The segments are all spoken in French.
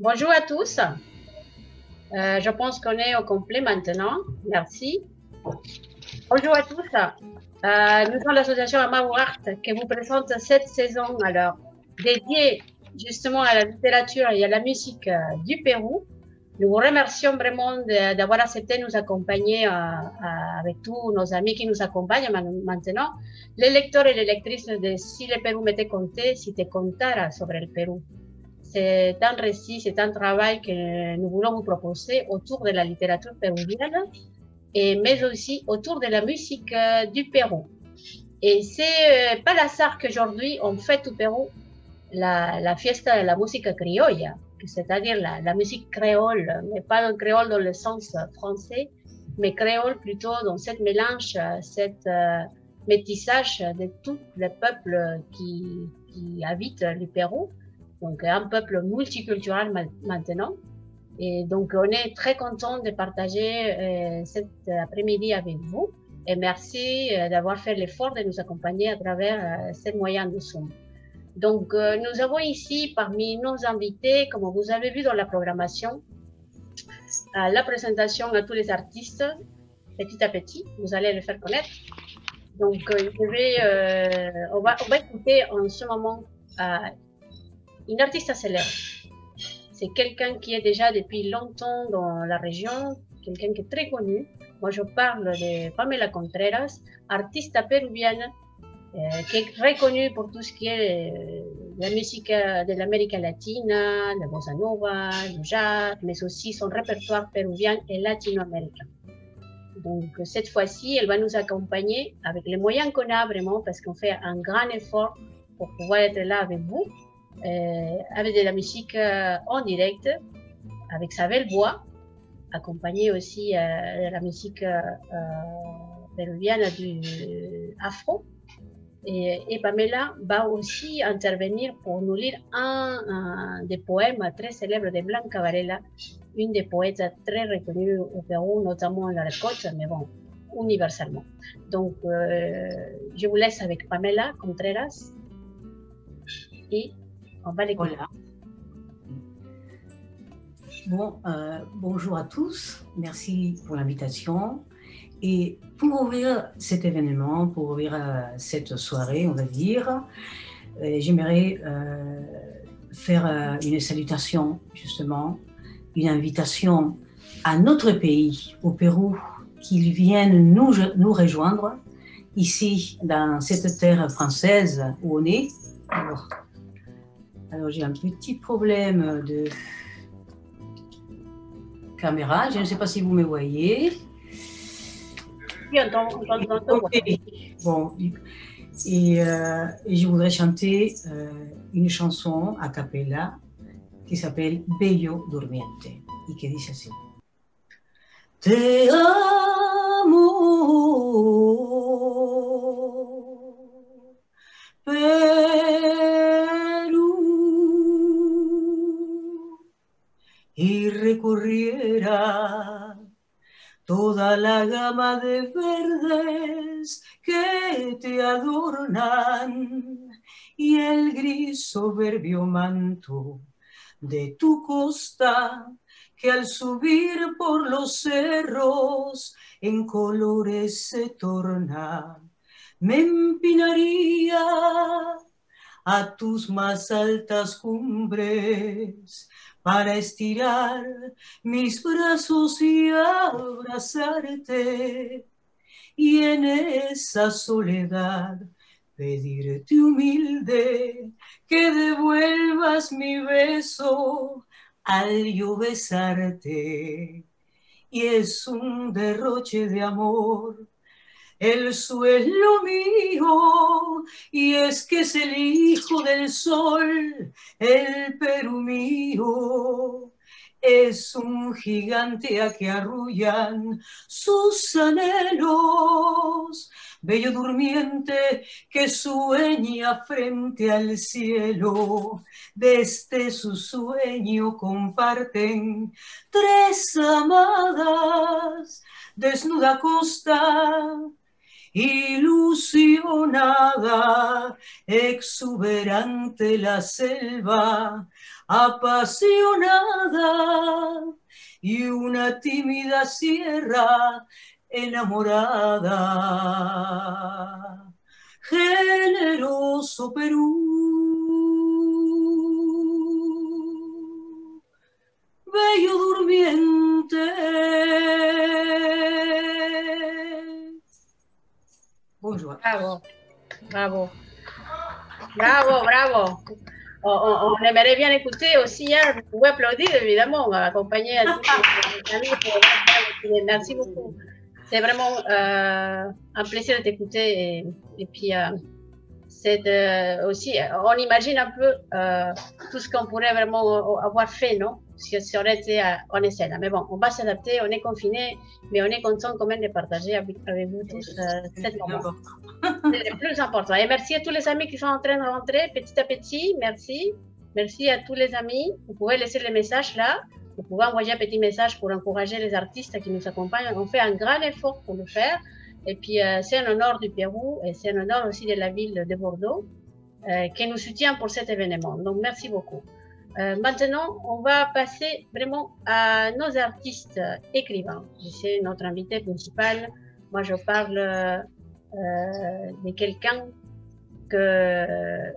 Bonjour à tous. Je pense qu'on est au complet maintenant. Merci. Bonjour à tous. Nous sommes l'association Amawart qui vous présente cette saison alors dédiée justement à la littérature et à la musique du Pérou. Nous vous remercions vraiment d'avoir accepté de nous accompagner avec tous nos amis qui nous accompagnent maintenant. Les lecteurs et les lectrices de Si le Pérou m'était conté, si te contara sobre el Pérou. C'est un récit, c'est un travail que nous voulons vous proposer autour de la littérature péruvienne, mais aussi autour de la musique du Pérou. Et c'est pas l'hasard qu'aujourd'hui on fête au Pérou la fiesta de la música criolla, c'est-à-dire la musique créole, mais pas le créole dans le sens français, mais créole plutôt dans cette mélange, cette métissage de tous les peuples qui habitent le Pérou. Donc un peuple multiculturel maintenant. Et donc on est très content de partager cet après-midi avec vous. Et merci d'avoir fait l'effort de nous accompagner à travers ces moyens de Zoom. Donc nous avons ici parmi nos invités, comme vous avez vu dans la programmation, la présentation à tous les artistes, petit à petit, vous allez le faire connaître. Donc on va écouter en ce moment une artiste célèbre. C'est quelqu'un qui est déjà depuis longtemps dans la région, quelqu'un qui est très connu. Moi, je parle de Pamela Contreras, artiste péruvienne, qui est reconnue pour tout ce qui est la musique de l'Amérique latine, la bossa nova, le jazz, mais aussi son répertoire péruvien et latino-américain. Donc, cette fois-ci, elle va nous accompagner avec les moyens qu'on a vraiment, parce qu'on fait un grand effort pour pouvoir être là avec vous. Avec de la musique en direct, avec sa belle voix, accompagnée aussi de la musique péruvienne du afro. Et Pamela va aussi intervenir pour nous lire un des poèmes très célèbres de Blanca Varela, une des poètes très reconnues au Pérou, notamment dans la côte, mais bon, universellement. Donc, je vous laisse avec Pamela Contreras et on va l'écouter. Voilà. Bon, bonjour à tous, merci pour l'invitation. Et pour ouvrir cet événement, pour ouvrir cette soirée, on va dire, j'aimerais faire une salutation, justement, une invitation à notre pays, au Pérou, qu'ils viennent nous rejoindre ici, dans cette terre française où on est. Alors, j'ai un petit problème de caméra. Je ne sais pas si vous me voyez. Oui, Okay. Bon, et je voudrais chanter une chanson a cappella qui s'appelle Bello Durmiente et qui dit ceci. Te amo, y recorriera toda la gama de verdes que te adornan y el gris soberbio manto de tu costa que al subir por los cerros en colores se torna. Me empinaría a tus más altas cumbres para estirar mis brazos y abrazarte, y en esa soledad pedirte humilde que devuelvas mi beso al yo besarte. Y es un derroche de amor el suelo mío, y es que es el hijo del sol, el Perú mío. Es un gigante a que arrullan sus anhelos, bello durmiente que sueña frente al cielo. Desde su sueño comparten tres amadas, desnuda costa ilusionada, exuberante la selva, apasionada, y una tímida sierra enamorada. Generoso Perú, bello durmiente. Bonjour. Bravo, bravo, bravo, bravo. On aimerait bien écouter aussi, hein, vous pouvez applaudir évidemment, accompagner à tous les amis. Merci beaucoup. C'est vraiment un plaisir de t'écouter et puis c'est aussi, on imagine un peu tout ce qu'on pourrait vraiment avoir fait, non? Si on aurait été en scène. Mais bon, on va s'adapter, on est confinés, mais on est content quand même de partager avec vous tous cette moment. C'est le plus important. Et merci à tous les amis qui sont en train de rentrer petit à petit. Merci. Merci à tous les amis. Vous pouvez laisser les messages là. Vous pouvez envoyer un petit message pour encourager les artistes qui nous accompagnent. On fait un grand effort pour le faire. Et puis, c'est un honneur du Pérou et c'est un honneur aussi de la ville de Bordeaux qui nous soutient pour cet événement. Donc, merci beaucoup. Maintenant, on va passer vraiment à nos artistes écrivains. C'est notre invité principal. Moi, je parle de quelqu'un que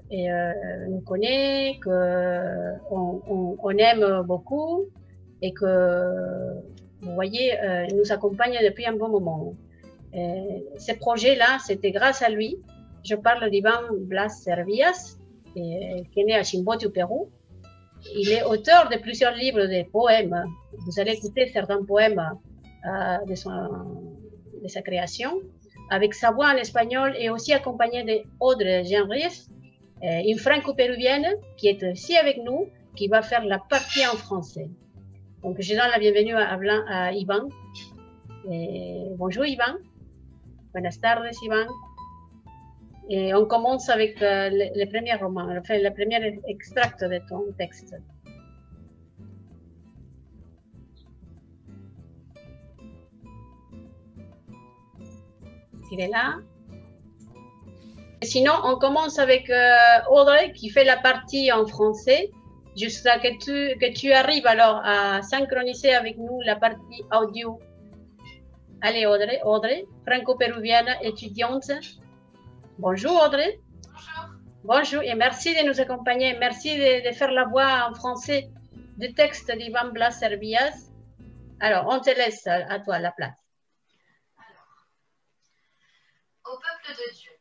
nous connaît, qu'on aime beaucoup et que, vous voyez, nous accompagne depuis un bon moment. Ce projet-là, c'était grâce à lui. Je parle d'Iván Blas Servias, qui est né à Chimbote au Pérou. Il est auteur de plusieurs livres de poèmes. Vous allez écouter certains poèmes de sa création, avec sa voix en espagnol et aussi accompagné d'Audrey Genris, une franco-péruvienne qui est aussi avec nous, qui va faire la partie en français. Donc, je donne la bienvenue à Iván. Bonjour Iván. Buenas tardes Iván. Et on commence avec le premier roman, enfin, le premier extract de ton texte. Il est là. Sinon, on commence avec Audrey qui fait la partie en français, jusqu'à que tu arrives alors à synchroniser avec nous la partie audio. Allez Audrey, franco-péruvienne, étudiante. Bonjour Audrey. Bonjour. Bonjour et merci de nous accompagner. Merci de faire la voix en français du texte d'Iván Blas Servias. Alors, on te laisse à toi la place. Alors, au peuple de Dieu,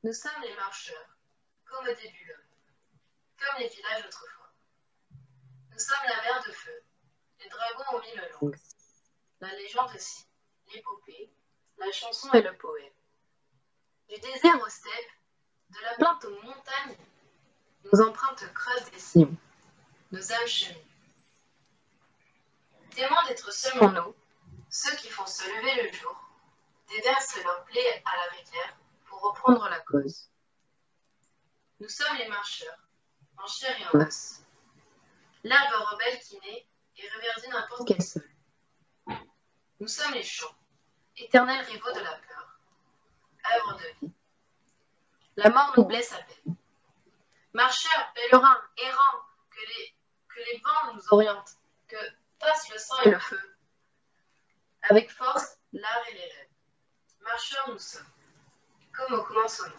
nous sommes les marcheurs, comme au début l'homme, comme les villages autrefois. Nous sommes la mer de feu, les dragons aux 1000 langues, la légende aussi, l'épopée, la chanson et le poème. Du désert aux steppes, de la plainte aux montagnes, nos empreintes creusent des cimes, nos âmes cheminent. Témoins d'être seulement nous, ceux qui font se lever le jour, déversent leurs plaies à la rivière pour reprendre la cause. Nous sommes les marcheurs, en chair et en os. L'herbe rebelle qui naît et reverdit n'importe quel sol. Nous sommes les champs, éternels rivaux de la peur, œuvre de vie. La mort nous blesse à peine. Marcheurs, pèlerins, errants, que les vents nous orientent, que passe le sang et le feu. Avec force, l'art et les rêves. Marcheurs nous sommes, comme au commencement.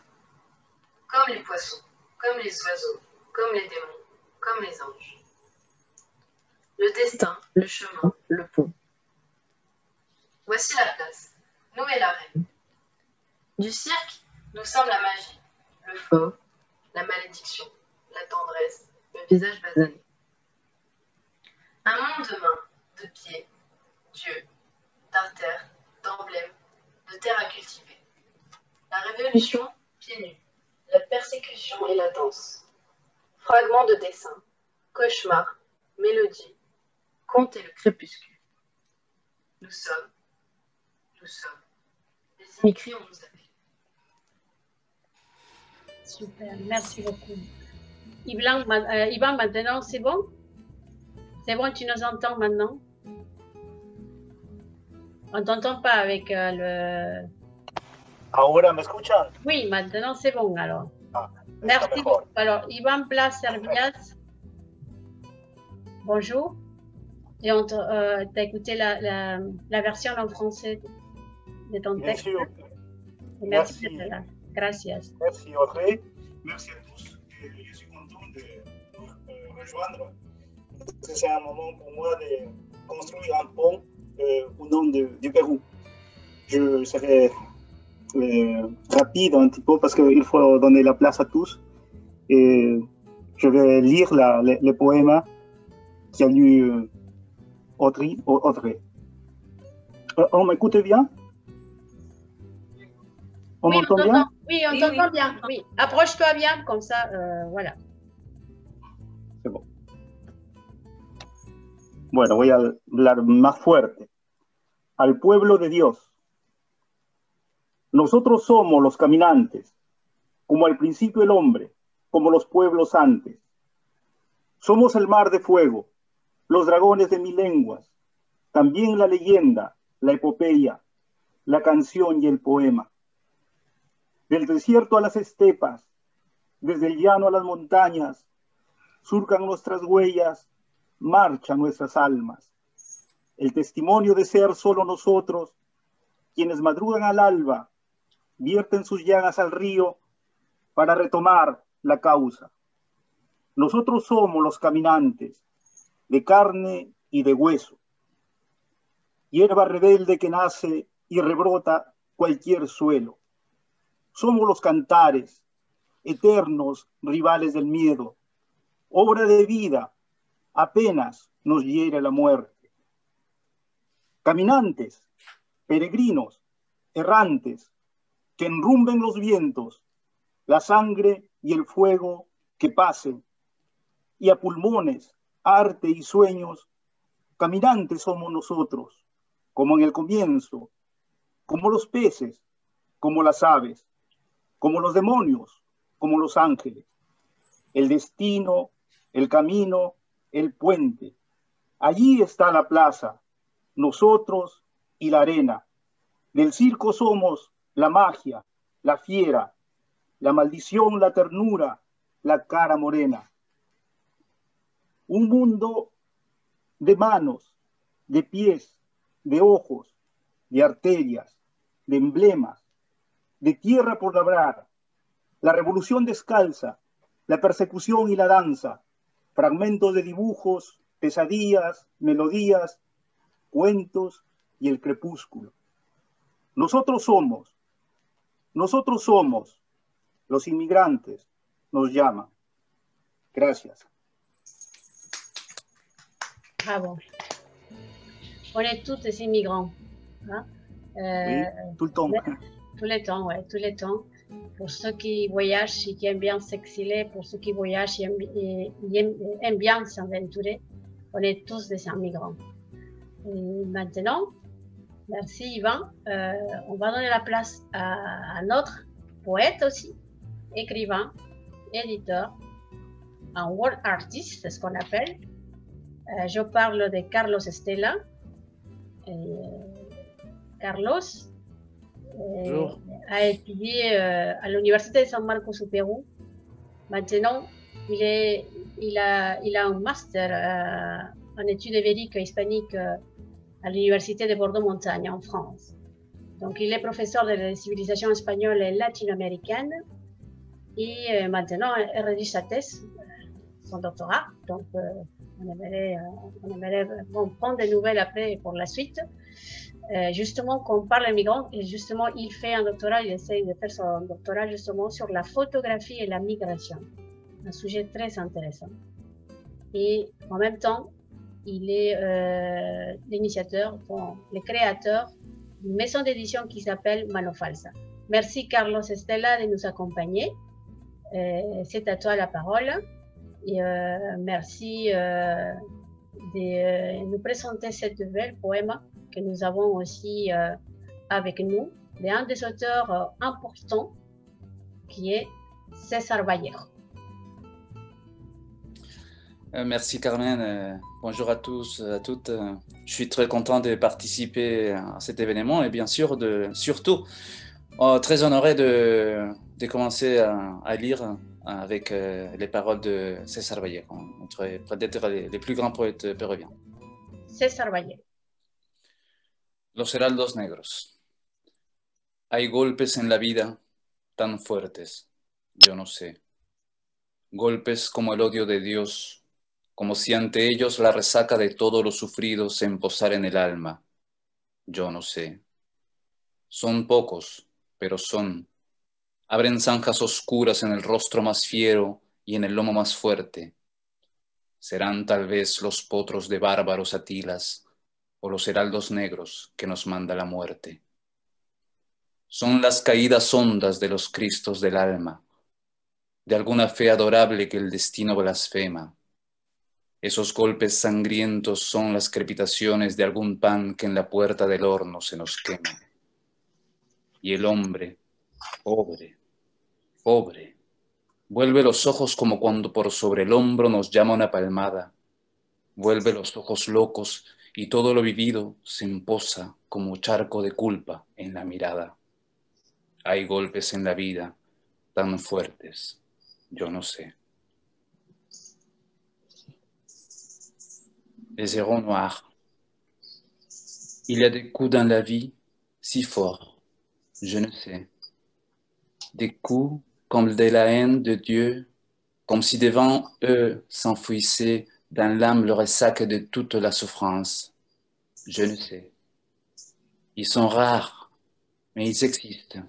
Comme les poissons, comme les oiseaux, comme les démons, comme les anges. Le destin, le chemin, le pont. Voici la place, nous et la reine. Du cirque, nous sommes la magie, le fort, la malédiction, la tendresse, le visage basané. Un monde de mains, de pieds, d'yeux, d'artères, d'emblèmes, de terre à cultiver. La révolution, pieds nus, la persécution et la danse. Fragments de dessin, cauchemar, mélodie, conte et le crépuscule. Nous sommes, les immigrés, on nous appelle. Super, merci beaucoup. Yvan, maintenant, c'est bon? C'est bon, tu nous entends maintenant? On ne t'entend pas avec le... ¿Ahora me escuchan? Oui, maintenant c'est bon alors. Ah, Merci está beaucoup. mejor. Alors, Ivan Blas Servias, bonjour. Et on t'a écouté la version en français de ton Bien texte. sûr. Et merci Merci. d'être là. Gracias. Merci Audrey. Merci à tous. Je suis content de vous rejoindre. C'est un moment pour moi de construire un pont au nom du Pérou. Je serai rapide un petit peu parce qu'il faut donner la place à tous. Et je vais lire le poème qui a lu Audrey. On m'écoute bien? On Oui, m'entend on bien? t'entend. Oui, on Oui, t'entend oui. bien. Oui, approche-toi bien, comme ça, voilà. C'est bon. Bueno, voy a hablar más fuerte. Al pueblo de Dios. Nosotros somos los caminantes, como al principio el hombre, como los pueblos antes. Somos el mar de fuego, los dragones de mil lenguas, también la leyenda, la epopeya, la canción y el poema. Del desierto a las estepas, desde el llano a las montañas, surcan nuestras huellas, marchan nuestras almas. El testimonio de ser solo nosotros, quienes madrugan al alba, vierten sus llagas al río para retomar la causa. Nosotros somos los caminantes, de carne y de hueso. Hierba rebelde que nace y rebrota cualquier suelo. Somos los cantares, eternos rivales del miedo. Obra de vida, apenas nos hiere la muerte. Caminantes, peregrinos, errantes, que enrumben los vientos, la sangre y el fuego que pasen, y a pulmones, arte y sueños, caminantes somos nosotros, como en el comienzo, como los peces, como las aves, como los demonios, como los ángeles. El destino, el camino, el puente. Allí está la plaza, nosotros y la arena. Del circo somos la magia, la fiera, la maldición, la ternura, la cara morena. Un mundo de manos, de pies, de ojos, de arterias, de emblemas, de tierra por labrar, la revolución descalza, la persecución y la danza, fragmentos de dibujos, pesadillas, melodías, cuentos y el crepúsculo. Nosotros somos, los inmigrantes, nos llaman. Gracias. Bravo. On est tous des immigrants. Hein? Oui, tout le temps. Tous les temps, ouais, tous les temps. Pour ceux qui voyagent et qui aiment bien s'exiler, pour ceux qui voyagent et aiment bien s'aventurer, on est tous des immigrants. Et maintenant, merci Yvan, on va donner la place à notre poète aussi, écrivain, éditeur, un world artist, c'est ce qu'on appelle. Je parle de Carlos Estela. Carlos a étudié à l'Université de San Marcos au Pérou. Maintenant, il a un master en études ibériques et hispaniques à l'Université de Bordeaux-Montagne en France. Donc, il est professeur de la civilisation espagnole et latino-américaine et maintenant, il rédige sa thèse, son doctorat. Donc, on aimerait prendre des nouvelles après pour la suite. Justement, quand on parle des migrants, et justement, il fait un doctorat, il essaye de faire son doctorat justement sur la photographie et la migration. Un sujet très intéressant. Et en même temps, il est l'initiateur, le créateur d'une maison d'édition qui s'appelle Mano Falsa. Merci Carlos Estela de nous accompagner. C'est à toi la parole. Et merci de nous présenter cette belle poème que nous avons aussi avec nous, d'un des auteurs importants qui est César Vallejo. Merci Carmen, bonjour à tous, à toutes. Je suis très content de participer à cet événement et bien sûr surtout Oh, très honoré de commencer à lire avec les paroles de César Vallejo, peut-être les plus grands poètes péruviens. César Vallejo. Los heraldos negros. Hay golpes en la vida tan fuertes, yo no sé. Golpes como el odio de Dios, como si ante ellos la resaca de todo lo sufrido se emposara en el alma. Yo no sé. Son pocos, pero son. Abren zanjas oscuras en el rostro más fiero y en el lomo más fuerte. Serán tal vez los potros de bárbaros Atilas o los heraldos negros que nos manda la muerte. Son las caídas hondas de los cristos del alma, de alguna fe adorable que el destino blasfema. Esos golpes sangrientos son las crepitaciones de algún pan que en la puerta del horno se nos quema. Y el hombre, pobre, pobre, vuelve los ojos como cuando por sobre el hombro nos llama una palmada. Vuelve los ojos locos y todo lo vivido se emposa como charco de culpa en la mirada. Hay golpes en la vida tan fuertes, yo no sé. Les héros noirs. Il y a des coups dans la vie si forts, je ne sais. Des coups comme de la haine de Dieu, comme si devant eux s'enfouissait dans l'âme le ressac de toute la souffrance. Je ne sais. Ils sont rares, mais ils existent.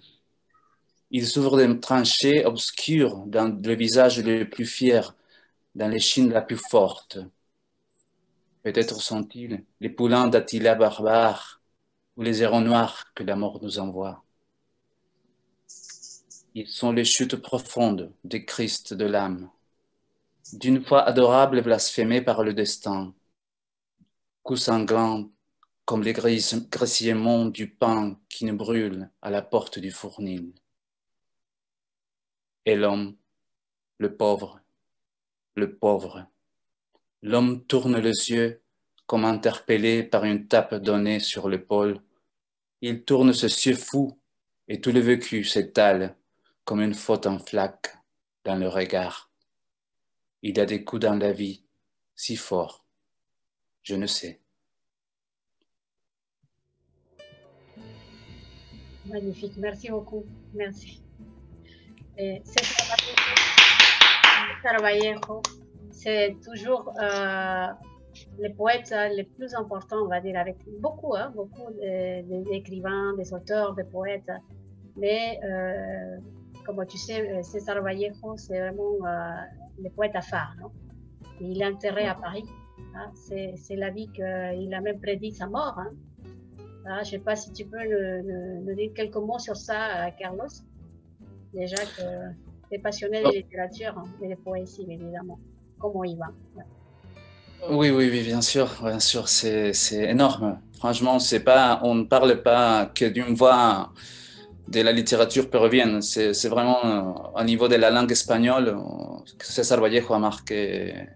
Ils ouvrent des tranchées obscures dans le visage le plus fier, dans l'échine la plus forte. Peut-être sont-ils les poulains d'Attila barbare ou les héros noirs que la mort nous envoie. Ils sont les chutes profondes des Christ de l'âme, d'une foi adorable blasphémée par le destin, coups sanglants comme les grésillements du pain qui nous brûle à la porte du fournil. Et l'homme, le pauvre, l'homme tourne les yeux comme interpellé par une tape donnée sur l'épaule. Il tourne ses yeux fous et tout le vécu s'étale comme une faute en flaque dans le regard. Il y a des coups dans la vie si forts, je ne sais. Magnifique, merci beaucoup, merci. César Vallejo, c'est toujours les poètes les plus importants, on va dire, avec beaucoup d'écrivains, des auteurs, des poètes. Mais comme tu sais, César Vallejo, c'est vraiment le poète à phare. Non? Il est enterré à Paris. Hein? C'est la vie qu'il a même prédit sa mort. Hein? Je ne sais pas si tu peux nous dire quelques mots sur ça, Carlos. Déjà que tu es passionné de littérature et de poésie, évidemment. Comment il va? Oui, bien sûr, c'est énorme. Franchement, on ne parle pas que d'une voix de la littérature péruvienne, c'est vraiment au niveau de la langue espagnole que César Vallejo a marqué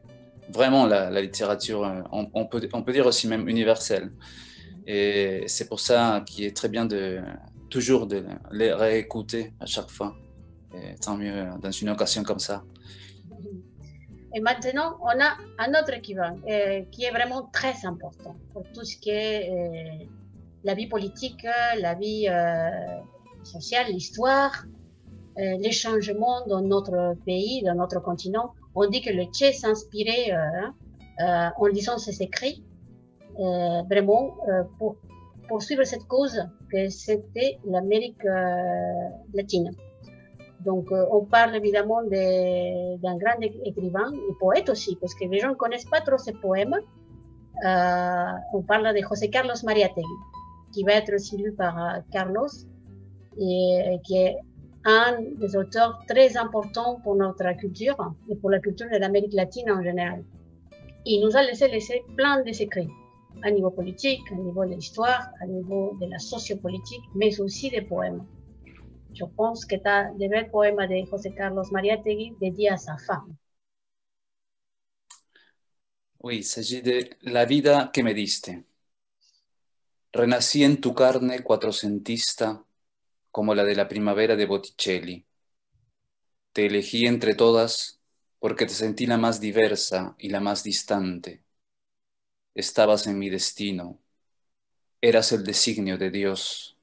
vraiment la littérature, on peut dire aussi même universelle. Et c'est pour ça qu'il est très bien toujours de les réécouter à chaque fois. Et tant mieux dans une occasion comme ça. Et maintenant, on a un autre équivalent qui est vraiment très important pour tout ce qui est la vie politique, la vie sociale, l'histoire, les changements dans notre pays, dans notre continent. On dit que le Che s'inspirait en lisant ses écrits, vraiment pour poursuivre cette cause que c'était l'Amérique latine. Donc, on parle évidemment d'un grand écrivain et poète aussi, parce que les gens ne connaissent pas trop ses poèmes. On parle de José Carlos Mariátegui, qui va être aussi lu par Carlos, et qui est un des auteurs très importants pour notre culture et pour la culture de l'Amérique latine en général. Il nous a laissé plein d'écrits, à niveau politique, à niveau de l'histoire, à niveau de la sociopolitique, mais aussi des poèmes. Je pense que tu as des belles poèmes de José Carlos Mariátegui dédiés à sa femme. Oui, il s'agit de La vida que me diste. Renací en tu carne cuatrocentista, como la de la primavera de Botticelli. Te elegí entre todas porque te sentí la más diversa y la más distante. Estabas en mi destino, eras el designio de Dios.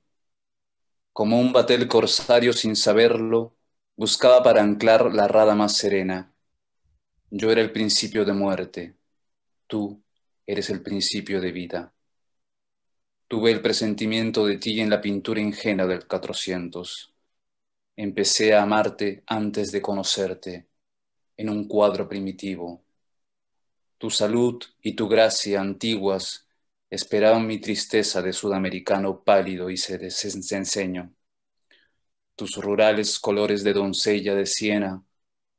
Como un batel corsario sin saberlo, buscaba para anclar la rada más serena. Yo era el principio de muerte, tú eres el principio de vida. Tuve el presentimiento de ti en la pintura ingenua del 400. Empecé a amarte antes de conocerte, en un cuadro primitivo. Tu salud y tu gracia antiguas esperaban mi tristeza de sudamericano pálido y desenseño. Tus rurales colores de doncella de Siena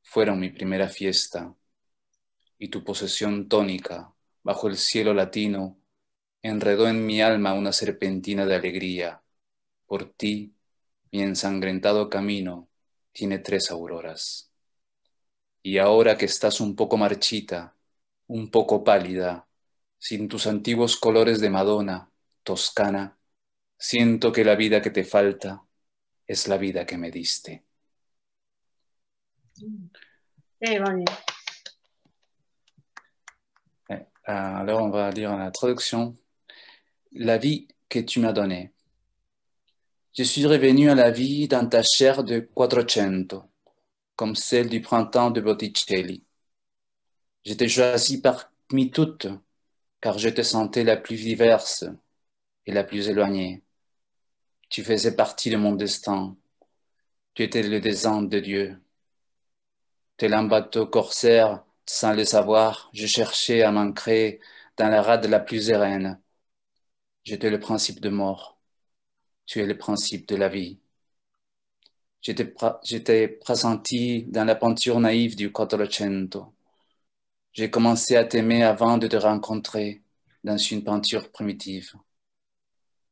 fueron mi primera fiesta, y tu posesión tónica bajo el cielo latino enredó en mi alma una serpentina de alegría. Por ti, mi ensangrentado camino tiene 3 auroras. Y ahora que estás un poco marchita, un poco pálida, sin tus antiguos colores de Madonna, toscana, siento que la vida que te falta es la vida que me diste. Alors on va lire la traduction. La vie que tu m'as donnée. Je suis revenu à la vie dans ta chair de 400, comme celle du printemps de Botticelli. Je t'ai choisie parmi toutes, car je te sentais la plus diverse et la plus éloignée. Tu faisais partie de mon destin. Tu étais le dessein de Dieu. Tel un bateau corsaire, sans le savoir, je cherchais à m'ancrer dans la rade la plus sereine. J'étais le principe de mort. Tu es le principe de la vie. J'étais pressenti dans la peinture naïve du Quattrocento. J'ai commencé à t'aimer avant de te rencontrer dans une peinture primitive.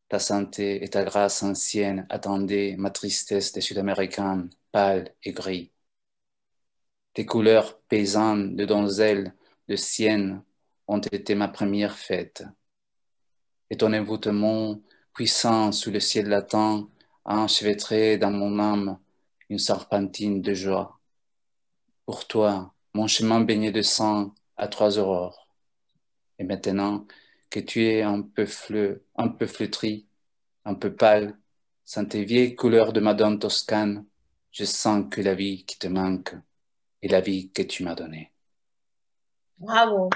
Ta santé et ta grâce ancienne attendaient ma tristesse de Sud-Américaine, pâle et gris. Tes couleurs paysannes de donzelle, de Sienne, ont été ma première fête. Et ton envoûtement puissant sous le ciel latin a enchevêtré dans mon âme une serpentine de joie. Pour toi, mon chemin baigné de sang à 3 aurores. Et maintenant que tu es un peu flétri, un peu pâle, sans tes vieilles couleurs de Madone toscane, je sens que la vie qui te manque est la vie que tu m'as donnée. Bravo!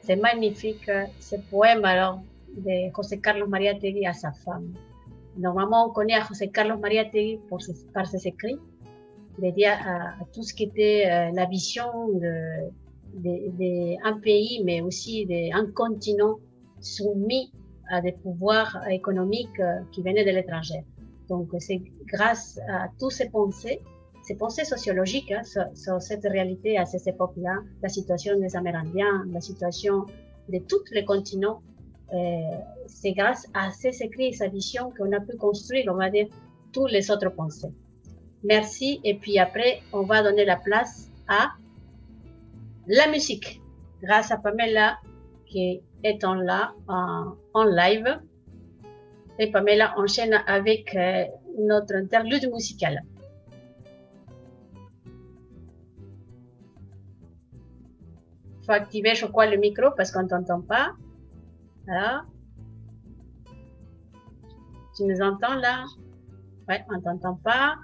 C'est magnifique ce poème alors de José Carlos Mariátegui à sa femme. Normalement, on connaît José Carlos Mariátegui par ses écrits, dédiés à tout ce qui était la vision d'un pays, mais aussi d'un continent soumis à des pouvoirs économiques qui venaient de l'étranger. Donc, c'est grâce à toutes ces pensées sociologiques sur cette réalité à ces époques-là, la situation des Amérindiens, la situation de tous les continents, c'est grâce à ces écrits et sa vision qu'on a pu construire, on va dire, tous les autres pensées. Merci, et puis après, on va donner la place à la musique, grâce à Pamela qui est là en live. Et Pamela enchaîne avec notre interlude musical. Il faut activer, je crois, le micro parce qu'on ne t'entend pas. Voilà. Tu nous entends là? Ouais, on ne t'entend pas.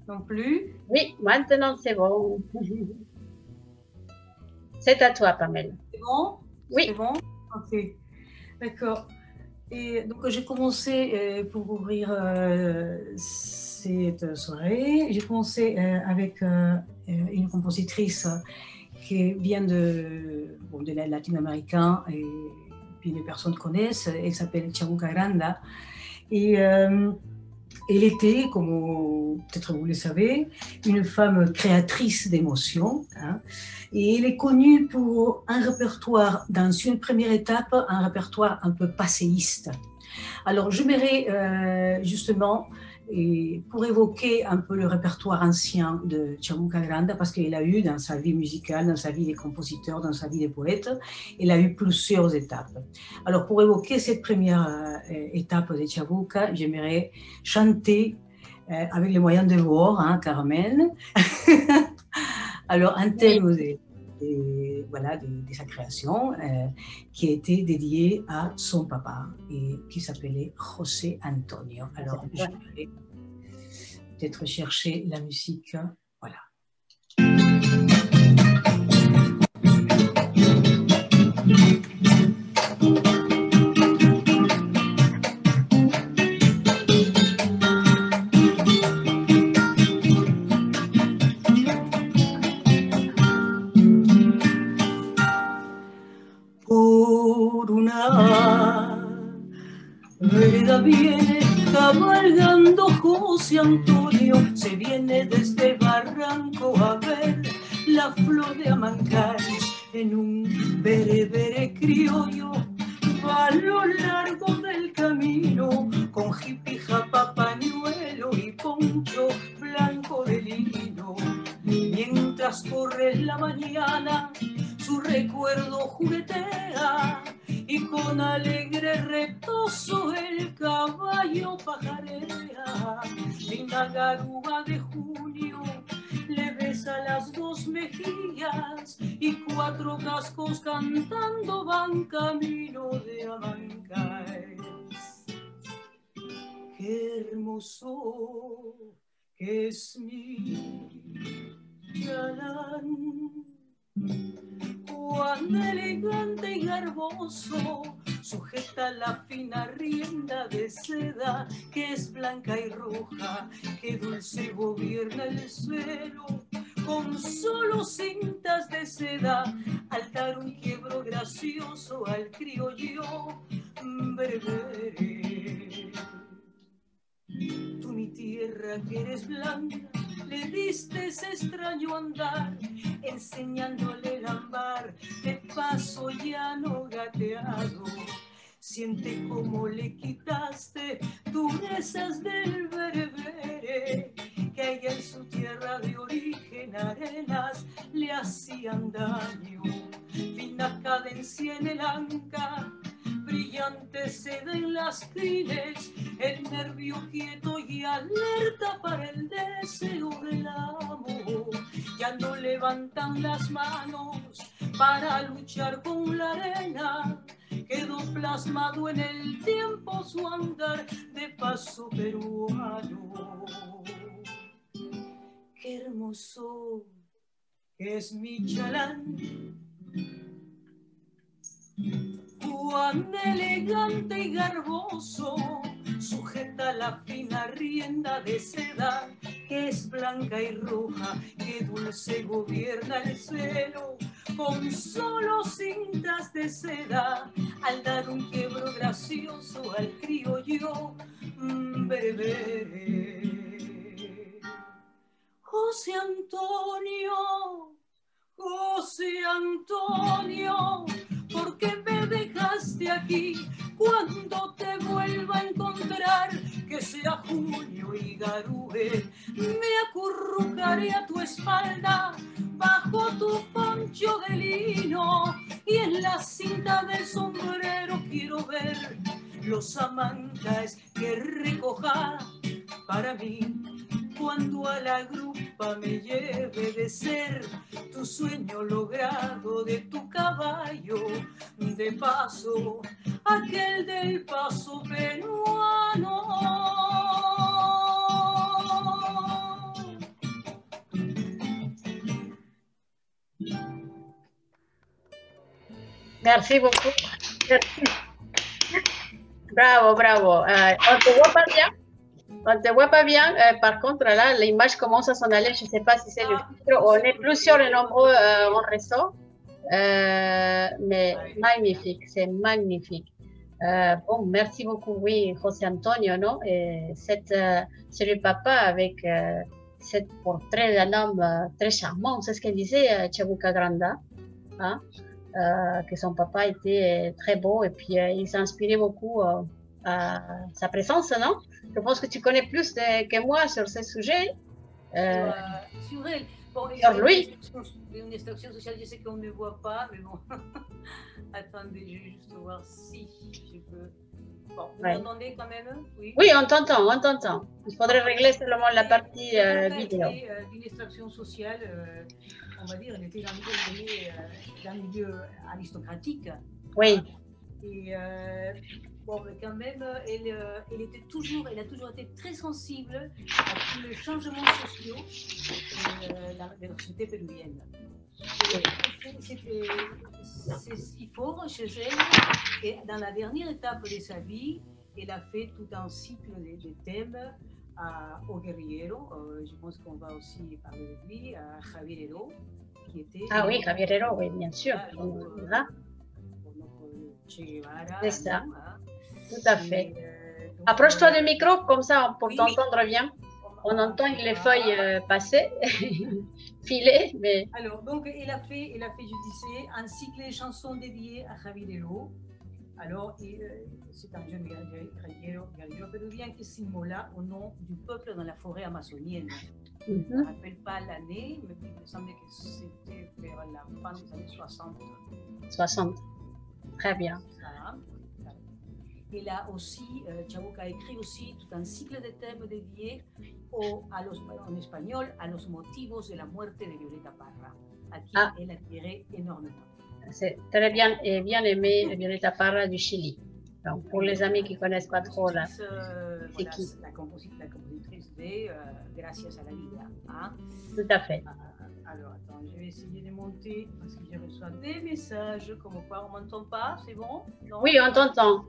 Non plus? Oui, maintenant c'est bon. C'est à toi, Pamela. C'est bon? Oui. C'est bon? Ok. D'accord. Et donc, j'ai commencé pour ouvrir cette soirée. J'ai commencé avec une compositrice qui vient de la latino-américain et puis les personnes connaissent. Elle s'appelle Chabuca Granda. Et elle était, comme peut-être vous le savez, une femme créatrice d'émotions. Hein, et elle est connue pour un répertoire, dans une première étape, un répertoire un peu passéiste. Alors, j'aimerais justement et pour évoquer un peu le répertoire ancien de Chabuca Granda, parce qu'il a eu dans sa vie musicale, dans sa vie des compositeurs, dans sa vie des poètes, il a eu plusieurs étapes. Alors pour évoquer cette première étape de Chabuca, j'aimerais chanter avec les moyens de bord, hein, Carmen. Alors un thème de sa création qui a été dédié à son papa et qui s'appelait José Antonio. Alors je vais peut-être chercher la musique. Voilà. Vereda viene cabalgando José Antonio, se viene desde Barranco a ver la flor de Amancay en un berebere criollo. Va a lo largo del camino con hippie, japa, pañuelo y poncho blanco de lino. Mientras corre la mañana, su recuerdo juguetea y con alegre reposo el caballo pajarea. Linda garúa de junio le besa las dos mejillas y cuatro cascos cantando van camino de Amancay. Qué hermoso que es mi chalán, cuán elegante y garboso, sujeta la fina rienda de seda que es blanca y roja, que dulce gobierna el suelo con solo cintas de seda, al dar un quiebro gracioso al criollo berbere. Tú mi tierra que eres blanca, le diste ese extraño andar, enseñándole el ambar de paso llano gateado. Siente cómo le quitaste durezas del berebere, que allá en su tierra de origen arenas le hacían daño. Fina cadencia en el anca, brillante seda en las crines, el nervio quieto y alerta para el deseo del amo. Ya no levantan las manos para luchar con la arena, quedó plasmado en el tiempo su andar de paso peruano. Qué hermoso es mi chalán, cuán elegante y garboso, sujeta la fina rienda de seda que es blanca y roja, que dulce gobierna el suelo con solo cintas de seda, al dar un quiebro gracioso al criollo berebere. José Antonio, José Antonio, ¿por qué me dejaste aquí? Cuando te vuelva a encontrar, que sea junio y garúe, me acurrucaré a tu espalda bajo tu poncho de lino, y en la cinta del sombrero quiero ver los amancaes que recoja para mí. Cuando a la grupa me lleve de ser tu sueño logrado de tu caballo de paso, aquel del paso peruano. Merci beaucoup. Merci. Bravo, bravo. On te voit pas bien. On te voit pas bien. Par contre, là, l'image commence à s'en aller. Je ne sais pas si c'est le filtre. On est plus sur le nombreux en réseau. Mais magnifique, c'est magnifique. Bon, merci beaucoup, oui, José Antonio, non? C'est le papa avec ce portrait d'un homme très charmant, c'est ce qu'elle disait, Chabuca Granda, hein? Que son papa était très beau et puis il s'inspirait beaucoup sa présence, non? Je pense que tu connais plus que moi sur ce sujet. Sur elle. Bon, Sur lui. Une extraction sociale, je sais qu'on ne voit pas, mais bon. Attendez, je vais juste voir si je peux. Bon, vous m'entendez quand même? Oui, oui, on t'entend, on t'entend. Il faudrait régler seulement la partie vidéo. D'une extraction sociale, on va dire, elle était dans le milieu aristocratique. Oui. Et bon, mais quand même, elle a toujours été très sensible à tous les changements sociaux de la société péruvienne. C'est si fort chez elle, et dans la dernière étape de sa vie, elle a fait tout un cycle de thèmes au guerriero. Je pense qu'on va aussi parler de lui, à Javier Heró, qui était... Ah oui, Javier Heró, oui, bien sûr. Che Guevara. C'est ça, tout à fait. Approche-toi du micro, comme ça, pour t'entendre bien. On entend les feuilles passer, filer, mais... Alors, donc, elle a fait, je disais, un cycle de chansons dédiées à Javier Heró. Alors, c'est un jeune guerriero péruvien qui s'immola au nom du peuple dans la forêt amazonienne. Je ne me rappelle pas l'année, mais il me semblait que c'était vers la fin des années 60. 60, très bien. Il a aussi, Chabuca a écrit aussi tout un cycle de thèmes dédiés en espagnol à los motivos de la muerte de Violeta Parra, à qui elle admirait énormément. C'est très bien et bien aimé Violeta Parra du Chili. Donc, pour les amis qui ne connaissent pas trop là, c'est qui? La compositrice de Gracias a la Vida. Hein? Tout à fait. Alors, attends, je vais essayer de monter parce que je reçois des messages comme quoi on ne m'entend pas, c'est bon? Non? Oui, on t'entend.